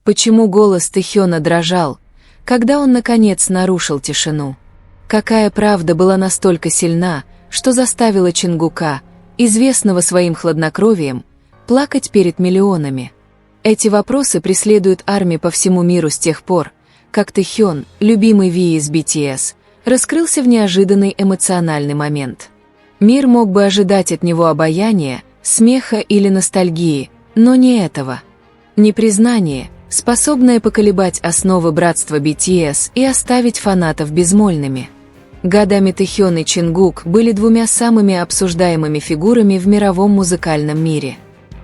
Почему голос Тэхёна дрожал, когда он наконец нарушил тишину? Какая правда была настолько сильна, что заставила Чингука, известного своим хладнокровием, плакать перед миллионами? Эти вопросы преследуют армии по всему миру с тех пор, как Тэхён, любимый Ви из BTS, раскрылся в неожиданный эмоциональный момент. Мир мог бы ожидать от него обаяния, смеха или ностальгии, но не этого. Не признание, способное поколебать основы братства BTS и оставить фанатов безмолвными. Годами Тэхён и Чингук были двумя самыми обсуждаемыми фигурами в мировом музыкальном мире.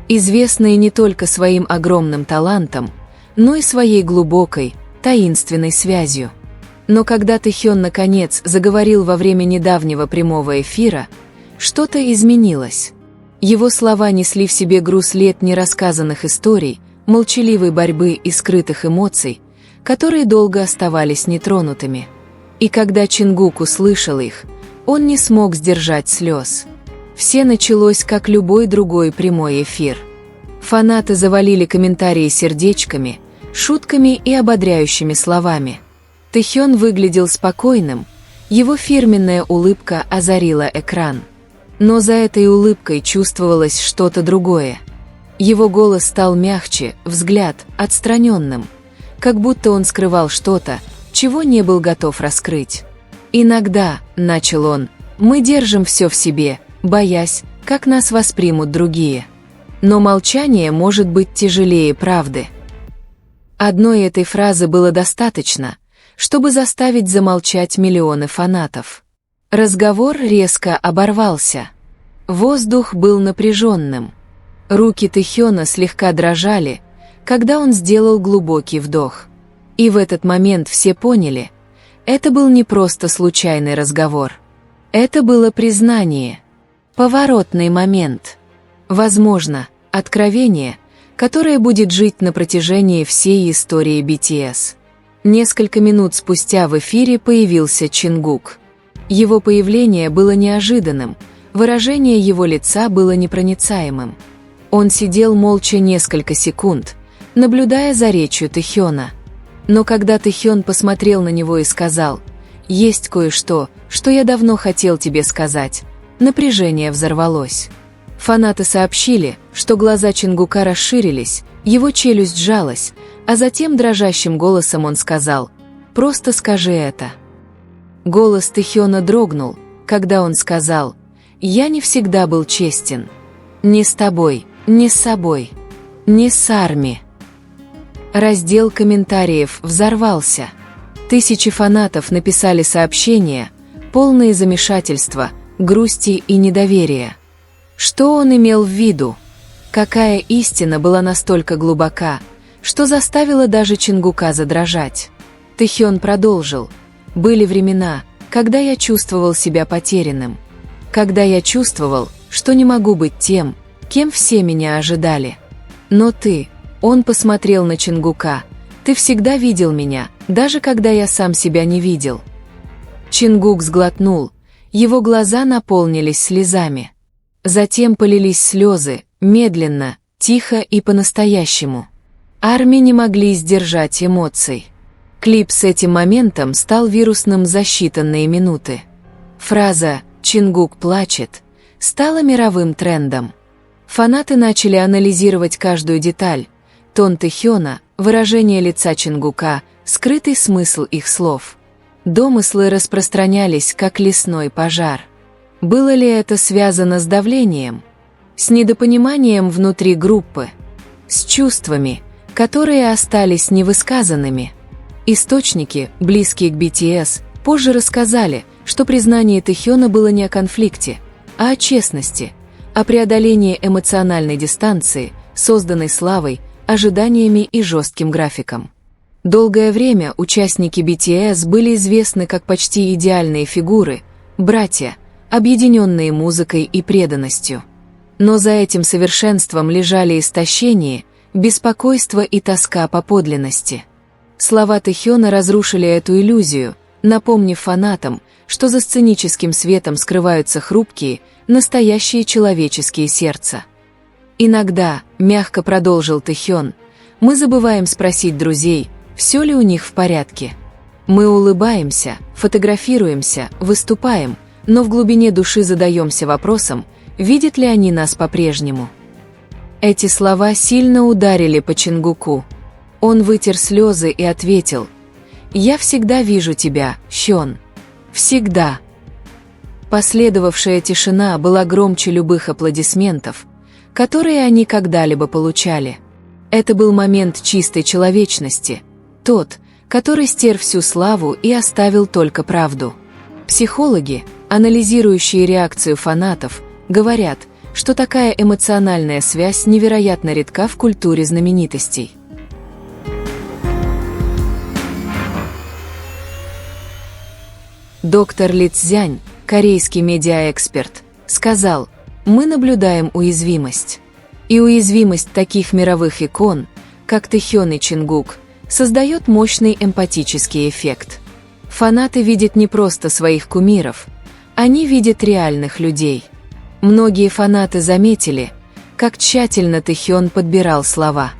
Известные не только своим огромным талантом, но и своей глубокой, таинственной связью. Но когда Тэхён наконец заговорил во время недавнего прямого эфира, что-то изменилось. Его слова несли в себе груз лет нерассказанных историй, молчаливой борьбы и скрытых эмоций, которые долго оставались нетронутыми. И когда Чингук услышал их, он не смог сдержать слез. Все началось, как любой другой прямой эфир. Фанаты завалили комментарии сердечками, шутками и ободряющими словами. Тэхён выглядел спокойным, его фирменная улыбка озарила экран. Но за этой улыбкой чувствовалось что-то другое. Его голос стал мягче, взгляд отстраненным, как будто он скрывал что-то, чего не был готов раскрыть. «Иногда», — начал он, — «мы держим все в себе, боясь, как нас воспримут другие. Но молчание может быть тяжелее правды». Одной этой фразы было достаточно, чтобы заставить замолчать миллионы фанатов. Разговор резко оборвался. Воздух был напряженным. Руки Тэхёна слегка дрожали, когда он сделал глубокий вдох. И в этот момент все поняли, это был не просто случайный разговор. Это было признание. Поворотный момент. Возможно, откровение, которое будет жить на протяжении всей истории BTS. Несколько минут спустя в эфире появился Чингук. Его появление было неожиданным, выражение его лица было непроницаемым. Он сидел молча несколько секунд, наблюдая за речью Тэхёна. Но когда Тэхён посмотрел на него и сказал: «Есть кое-что, что я давно хотел тебе сказать», напряжение взорвалось. Фанаты сообщили, что глаза Чингука расширились, его челюсть сжалась, а затем дрожащим голосом он сказал: «Просто скажи это». Голос Тэхёна дрогнул, когда он сказал: «Я не всегда был честен. Не с тобой, не с собой, не с армией». Раздел комментариев взорвался. Тысячи фанатов написали сообщения, полные замешательства, грусти и недоверия. Что он имел в виду? Какая истина была настолько глубока, что заставила даже Чингука задрожать? Тэхён продолжил: «Были времена, когда я чувствовал себя потерянным. Когда я чувствовал, что не могу быть тем, кем все меня ожидали. Но ты...» Он посмотрел на Чингука. «Ты всегда видел меня, даже когда я сам себя не видел». Чингук сглотнул, его глаза наполнились слезами. Затем полились слезы, медленно, тихо и по-настоящему. Армии не могли сдержать эмоций. Клип с этим моментом стал вирусным за считанные минуты. Фраза «Чингук плачет» стала мировым трендом. Фанаты начали анализировать каждую деталь: тон Тэхёна, выражение лица Чингука, скрытый смысл их слов. Домыслы распространялись, как лесной пожар. Было ли это связано с давлением? С недопониманием внутри группы? С чувствами, которые остались невысказанными? Источники, близкие к BTS, позже рассказали, что признание Тэхёна было не о конфликте, а о честности, о преодолении эмоциональной дистанции, созданной славой, ожиданиями и жестким графиком. Долгое время участники BTS были известны как почти идеальные фигуры, братья, объединенные музыкой и преданностью. Но за этим совершенством лежали истощение, беспокойство и тоска по подлинности. Слова Тэхёна разрушили эту иллюзию, напомнив фанатам, что за сценическим светом скрываются хрупкие, настоящие человеческие сердца. «Иногда», — мягко продолжил Тэхён, мы забываем спросить друзей, все ли у них в порядке. Мы улыбаемся, фотографируемся, выступаем, но в глубине души задаемся вопросом, видят ли они нас по-прежнему. Эти слова сильно ударили по Чингуку. Он вытер слезы и ответил: «Я всегда вижу тебя, Хён. Всегда». Последовавшая тишина была громче любых аплодисментов, которые они когда-либо получали. Это был момент чистой человечности, тот, который стер всю славу и оставил только правду. Психологи, анализирующие реакцию фанатов, говорят, что такая эмоциональная связь невероятно редка в культуре знаменитостей. Доктор Ли Цзянь, корейский медиаэксперт, сказал: «Мы наблюдаем уязвимость. И уязвимость таких мировых икон, как Тэхён и Чингук, создает мощный эмпатический эффект. Фанаты видят не просто своих кумиров, они видят реальных людей». Многие фанаты заметили, как тщательно Тэхён подбирал слова.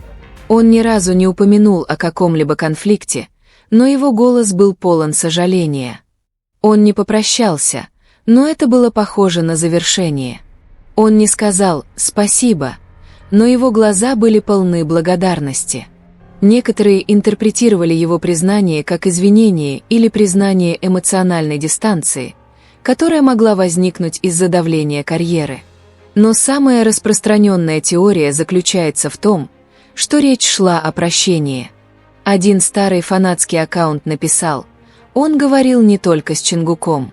Он ни разу не упомянул о каком-либо конфликте, но его голос был полон сожаления. Он не попрощался, но это было похоже на завершение. Он не сказал «спасибо», но его глаза были полны благодарности. Некоторые интерпретировали его признание как извинение или признание эмоциональной дистанции, которая могла возникнуть из-за давления карьеры. Но самая распространенная теория заключается в том, что речь шла о прощении. Один старый фанатский аккаунт написал: «Он говорил не только с Чингуком.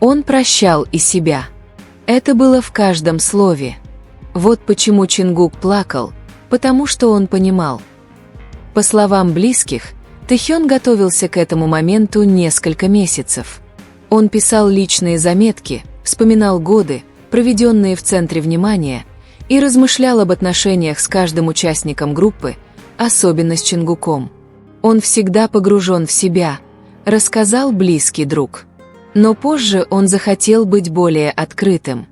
Он прощал и себя». Это было в каждом слове. Вот почему Чингук плакал, потому что он понимал. По словам близких, Тэхён готовился к этому моменту несколько месяцев. Он писал личные заметки, вспоминал годы, проведенные в центре внимания, и размышлял об отношениях с каждым участником группы, особенно с Чингуком. Он всегда погружен в себя, рассказал близкий друг. Но позже он захотел быть более открытым.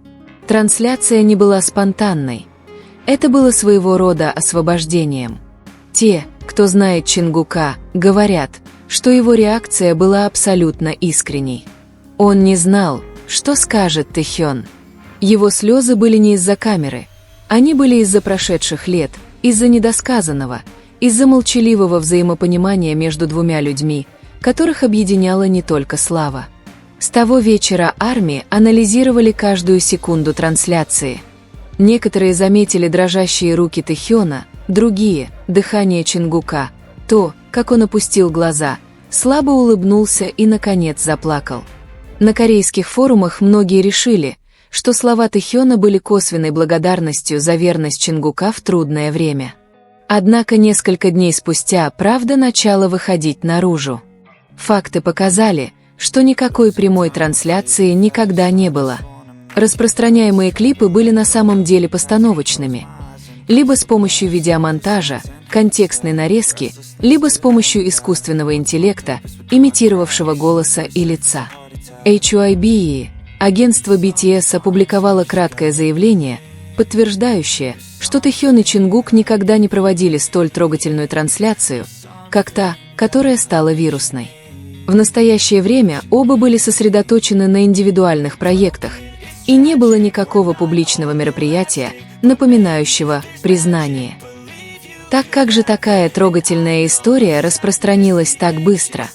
Трансляция не была спонтанной. Это было своего рода освобождением. Те, кто знает Чингука, говорят, что его реакция была абсолютно искренней. Он не знал, что скажет Тэхён. Его слезы были не из-за камеры, они были из-за прошедших лет, из-за недосказанного, из-за молчаливого взаимопонимания между двумя людьми, которых объединяла не только слава. С того вечера армии анализировали каждую секунду трансляции. Некоторые заметили дрожащие руки Тэхёна, другие – дыхание Чингука, то, как он опустил глаза, слабо улыбнулся и, наконец, заплакал. На корейских форумах многие решили, что слова Тэхёна были косвенной благодарностью за верность Чингука в трудное время. Однако несколько дней спустя правда начала выходить наружу. Факты показали, что никакой прямой трансляции никогда не было. Распространяемые клипы были на самом деле постановочными. Либо с помощью видеомонтажа, контекстной нарезки, либо с помощью искусственного интеллекта, имитировавшего голоса и лица. HYBE, агентство BTS, опубликовало краткое заявление, подтверждающее, что Тэхён и Чингук никогда не проводили столь трогательную трансляцию, как та, которая стала вирусной. В настоящее время оба были сосредоточены на индивидуальных проектах, и не было никакого публичного мероприятия, напоминающего признание. Так как же такая трогательная история распространилась так быстро?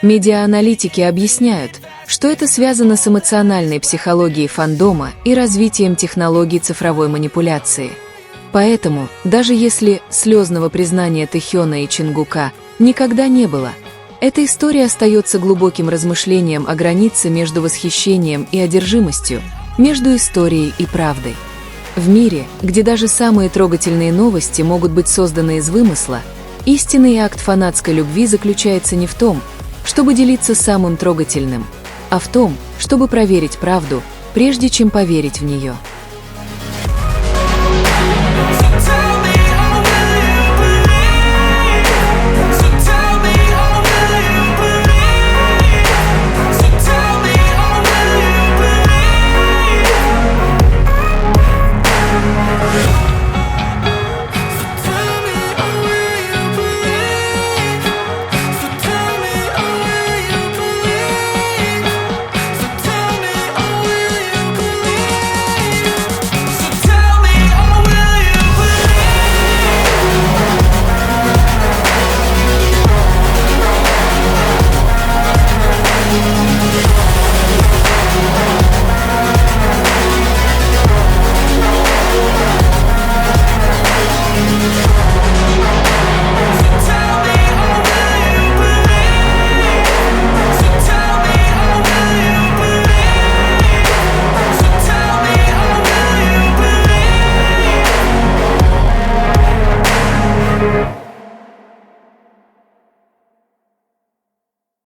Медиааналитики объясняют, что это связано с эмоциональной психологией фандома и развитием технологий цифровой манипуляции. Поэтому, даже если слезного признания Тэхёна и Чингука никогда не было, эта история остается глубоким размышлением о границе между восхищением и одержимостью, между историей и правдой. В мире, где даже самые трогательные новости могут быть созданы из вымысла, истинный акт фанатской любви заключается не в том, чтобы делиться самым трогательным, а в том, чтобы проверить правду, прежде чем поверить в нее.